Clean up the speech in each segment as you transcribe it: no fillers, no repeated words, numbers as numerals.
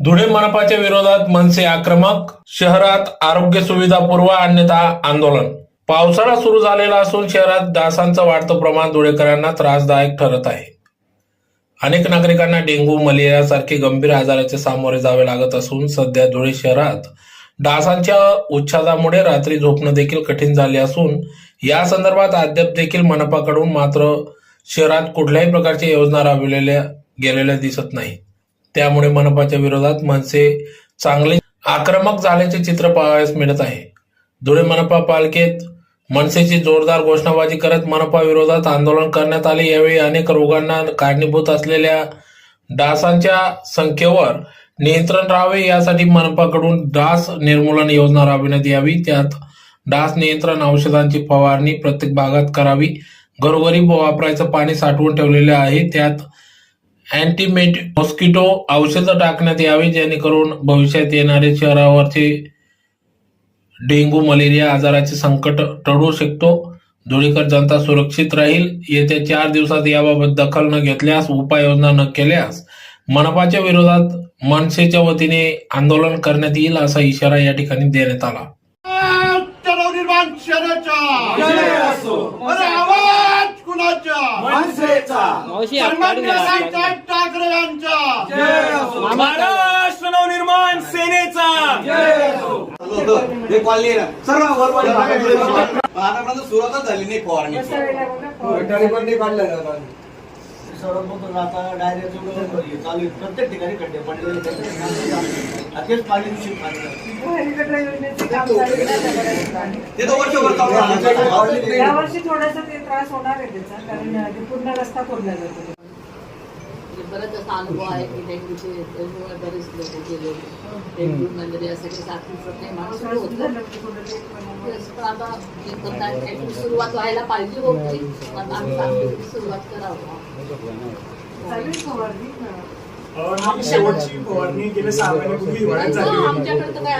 धुळे मनपाच्या विरोधात मनसे आक्रमक, शहरात आरोग्य सुविधा पुरवा अन्यथा आंदोलन. पावसाळा सुरू झालेला असून शहरात डासांचं वाढतं प्रमाण धुळेकरांना त्रासदायक ठरत आहे. अनेक नागरिकांना डेंग्यू, मलेरिया सारखे गंभीर आजाराचे सामोरे जावे लागत असून सध्या धुळे शहरात डासांच्या उच्छादामुळे रात्री झोपणं देखील कठीण झाले असून या संदर्भात अद्याप देखील मनपाकडून मात्र शहरात कुठल्याही प्रकारच्या योजना राबविलेल्या गेलेल्या दिसत नाही. त्यामुळे मनपाच्या विरोधात मनसे चांगले आक्रमक झाल्याचे चित्र पाहावयास मिळत आहे. धुळे मनपा पालिकेत मनसेची जोरदार घोषणाबाजी करत मनपा विरोधात आंदोलन करण्यात आले. यावेळी अनेक रोगांना कारणीभूत असलेल्या डासांच्या संख्येवर नियंत्रण राहावे यासाठी मनपाकडून डास निर्मूलन योजना राबविण्यात यावी. त्यात डास नियंत्रण औषधांची फवारणी प्रत्येक भागात करावी. घरोघरी वापरायचं पाणी साठवून ठेवलेले आहे, त्यात मॉस्किटो औषधं टाकण्यात यावी, जेणेकरून भविष्यात येणारे शहरावरचे डेंग्यू, मलेरिया आजाराचे संकट टळू शकतो. धुळेकर जनता सुरक्षित राहील. येत्या 4 दिवसात याबाबत दखल न घेतल्यास, उपाययोजना न केल्यास मनपाच्या विरोधात मनसेच्या वतीने आंदोलन करण्यात येईल असा इशारा या ठिकाणी देण्यात आला. महाराष्ट्र नवनिर्माण सेनेचा सुरुवातच झाली नाही फवारणी. प्रत्येक ठिकाणी खड्डे पडलेले पाणी दूषित यावर्षी थोडासा ते त्रास होणार आहे त्याचा, कारण पूर्ण रस्ता खोदला जातो. बरंच असा अनुभव आहे की डेंग्यूचे बरेच लोक गेले. डेंग्यू, मलेरिया सगळे साथीचं माणूस सुरू होतं. पण आता काहीतरी सुरुवात व्हायला पाहिजे होती. आता आम्ही काहीतरी सुरुवात करावं. शेवटची फवारणी गेल्या 6 महिन्यापूर्वी आमच्याकडे तर काय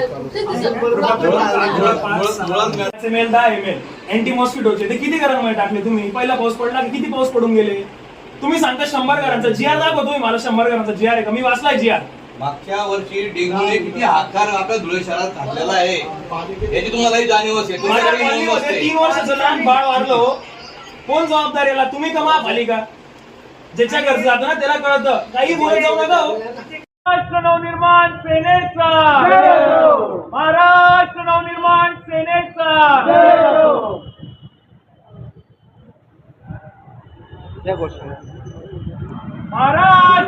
ml 10 ml अँटी मॉस्किटोचे ते किती घरांमध्ये टाकले तुम्ही? पहिला पाऊस पडला की किती पाऊस पडून गेले? तुम्ही सांगता 100 घरांचा GR दाखवा तुम्ही मला. 100 घरांचा GR आहे का? मी वाचलाय GR. मागच्या वर्षी डेंग्यूने किती हातकार आपल्या धुळे शहरात घातलेला आहे याची तुम्हालाही जाणीव असेल. 3 वर्षाचं लहान बाळ वारलो, कोण जबाबदार याला? तुम्ही का महापालिका? ज्याच्या घरचं जातं ना त्याला कळतं. काही बोलत जाऊ नका. महाराष्ट्र नवनिर्माण सेनेचा, महाराष्ट्र नवनिर्माण सेनेचा. महाराष्ट्र